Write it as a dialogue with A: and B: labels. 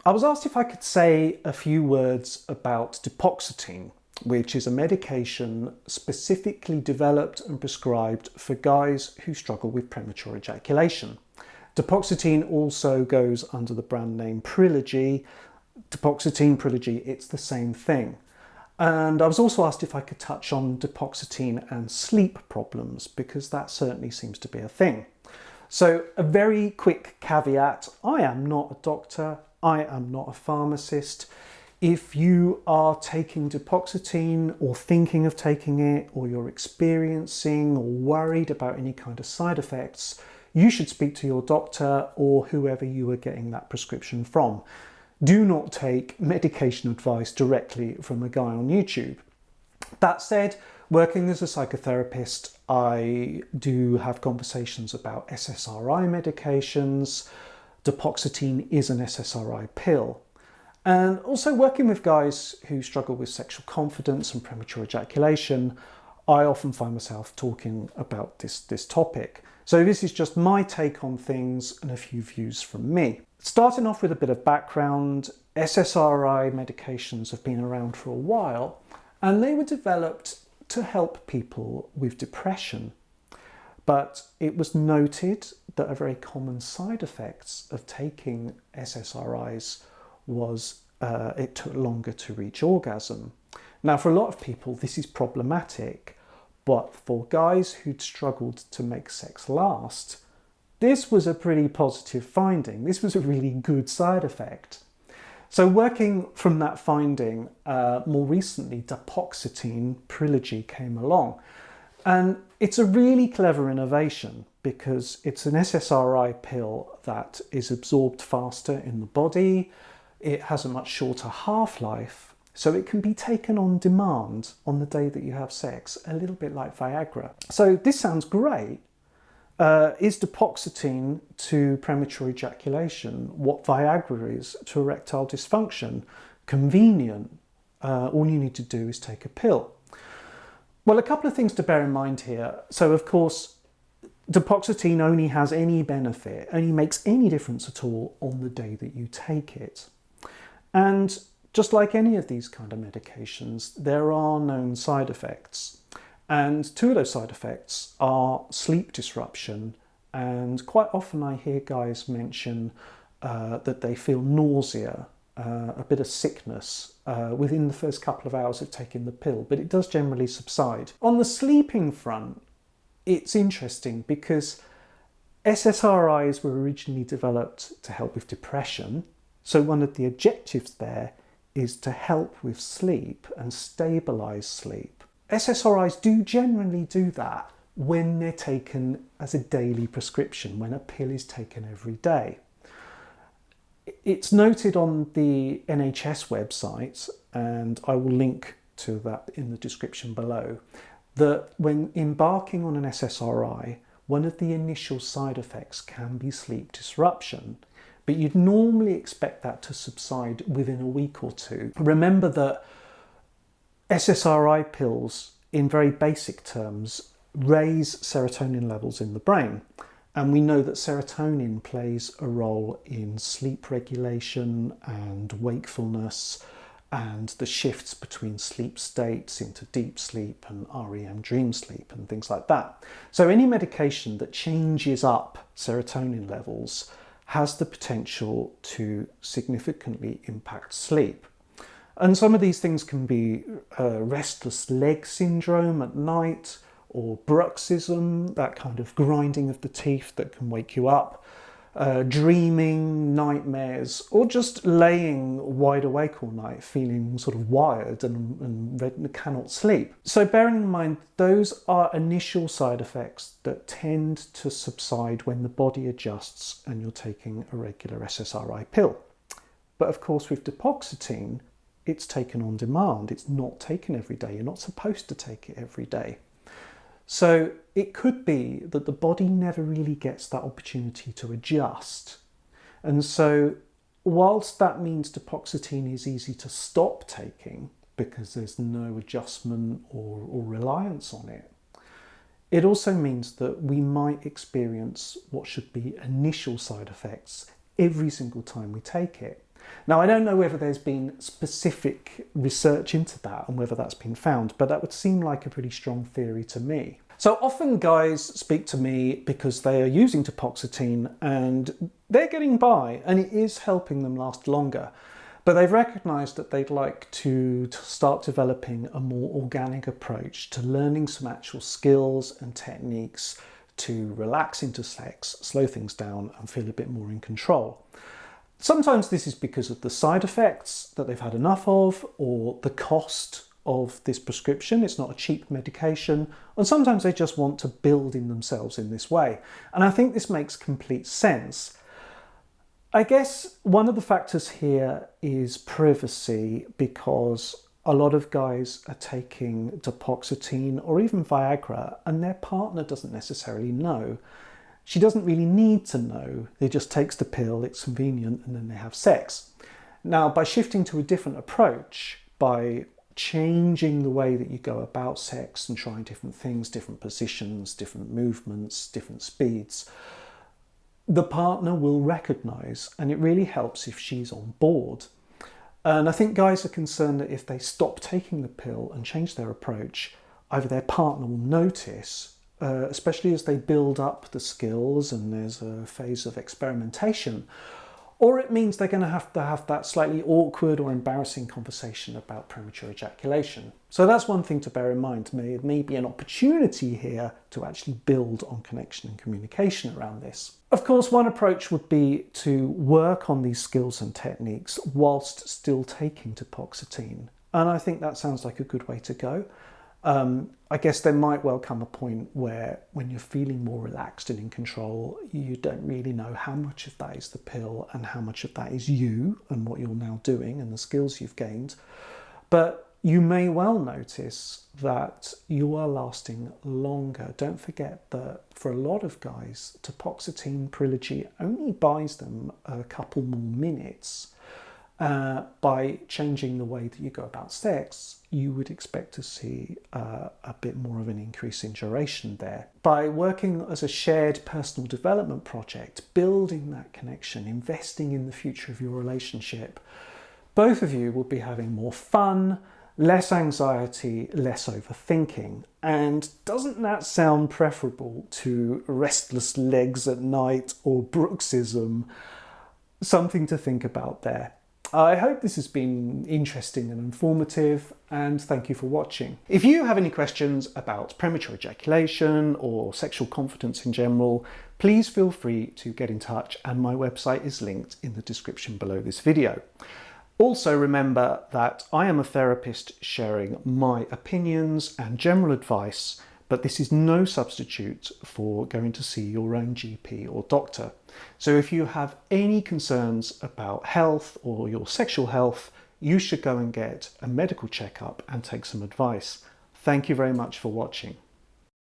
A: I was asked if I could say a few words about Dapoxetine, which is a medication specifically developed and prescribed for guys who struggle with premature ejaculation. Dapoxetine also goes under the brand name Priligy. Dapoxetine, Priligy, it's the same thing. And I was also asked if I could touch on Dapoxetine and sleep problems, because that certainly seems to be a thing. So a very quick caveat, I am not a doctor, I am not a pharmacist. If you are taking Dapoxetine or thinking of taking it, or you're experiencing or worried about any kind of side effects, you should speak to your doctor or whoever you are getting that prescription from. Do not take medication advice directly from a guy on YouTube. That said, working as a psychotherapist, I do have conversations about SSRI medications. Dapoxetine is an SSRI pill. And also working with guys who struggle with sexual confidence and premature ejaculation, I often find myself talking about this topic. So this is just my take on things and a few views from me. Starting off with a bit of background, SSRI medications have been around for a while, and they were developed to help people with depression. But it was noted that a very common side effect of taking SSRIs was it took longer to reach orgasm. Now, for a lot of people, this is problematic, but for guys who'd struggled to make sex last, this was a pretty positive finding. This was a really good side effect. So working from that finding, more recently, Dapoxetine, Priligy came along. And it's a really clever innovation because it's an SSRI pill that is absorbed faster in the body. It has a much shorter half-life, so it can be taken on demand on the day that you have sex, a little bit like Viagra. So this sounds great. Is Dapoxetine to premature ejaculation what Viagra is to erectile dysfunction? Convenient. All you need to do is take a pill. Well, a couple of things to bear in mind here. So, of course, Dapoxetine only has any benefit, only makes any difference at all on the day that you take it. And just like any of these kind of medications, there are known side effects. And two of those side effects are sleep disruption, and quite often I hear guys mention that they feel nausea, a bit of sickness within the first couple of hours of taking the pill, but it does generally subside. On the sleeping front, it's interesting because SSRIs were originally developed to help with depression, so one of the objectives there is to help with sleep and stabilise sleep. SSRIs do generally do that when they're taken as a daily prescription, when a pill is taken every day. It's noted on the NHS website, and I will link to that in the description below, that when embarking on an SSRI, one of the initial side effects can be sleep disruption, but you'd normally expect that to subside within a week or two. Remember that SSRI pills, in very basic terms, raise serotonin levels in the brain. And we know that serotonin plays a role in sleep regulation and wakefulness and the shifts between sleep states into deep sleep and REM dream sleep and things like that. So any medication that changes up serotonin levels has the potential to significantly impact sleep. And some of these things can be restless leg syndrome at night, or bruxism, that kind of grinding of the teeth that can wake you up, dreaming, nightmares, or just laying wide awake all night feeling sort of wired and cannot sleep. So bearing in mind, those are initial side effects that tend to subside when the body adjusts and you're taking a regular SSRI pill. But of course with Dapoxetine, it's taken on demand. It's not taken every day. You're not supposed to take it every day. So it could be that the body never really gets that opportunity to adjust. And so whilst that means Dapoxetine is easy to stop taking because there's no adjustment or reliance on it, it also means that we might experience what should be initial side effects every single time we take it. Now, I don't know whether there's been specific research into that and whether that's been found, but that would seem like a pretty strong theory to me. So often guys speak to me because they are using Dapoxetine and they're getting by and it is helping them last longer. But they've recognised that they'd like to start developing a more organic approach to learning some actual skills and techniques to relax into sex, slow things down and feel a bit more in control. Sometimes this is because of the side effects that they've had enough of, or the cost of this prescription. It's not a cheap medication, and sometimes they just want to build in themselves in this way. And I think this makes complete sense. I guess one of the factors here is privacy, because a lot of guys are taking Dapoxetine or even Viagra and their partner doesn't necessarily know. She doesn't really need to know. They just takes the pill, it's convenient, and then they have sex. Now, by shifting to a different approach, by changing the way that you go about sex and trying different things, different positions, different movements, different speeds, the partner will recognise, and it really helps if she's on board. And I think guys are concerned that if they stop taking the pill and change their approach, either their partner will notice, especially as they build up the skills and there's a phase of experimentation, or it means they're going to have that slightly awkward or embarrassing conversation about premature ejaculation. So that's one thing to bear in mind. There may be an opportunity here to actually build on connection and communication around this. Of course, one approach would be to work on these skills and techniques whilst still taking Dapoxetine. And I think that sounds like a good way to go. I guess there might well come a point where when you're feeling more relaxed and in control, you don't really know how much of that is the pill and how much of that is you and what you're now doing and the skills you've gained. But you may well notice that you are lasting longer. Don't forget that for a lot of guys, Dapoxetine, Priligy only buys them a couple more minutes. By changing the way that you go about sex, you would expect to see a bit more of an increase in duration there. By working as a shared personal development project, building that connection, investing in the future of your relationship, both of you will be having more fun, less anxiety, less overthinking. And doesn't that sound preferable to restless legs at night or bruxism? Something to think about there. I hope this has been interesting and informative, and thank you for watching. If you have any questions about premature ejaculation or sexual confidence in general, please feel free to get in touch, and my website is linked in the description below this video. Also remember that I am a therapist sharing my opinions and general advice, but this is no substitute for going to see your own GP or doctor. So if you have any concerns about health or your sexual health, you should go and get a medical checkup and take some advice. Thank you very much for watching.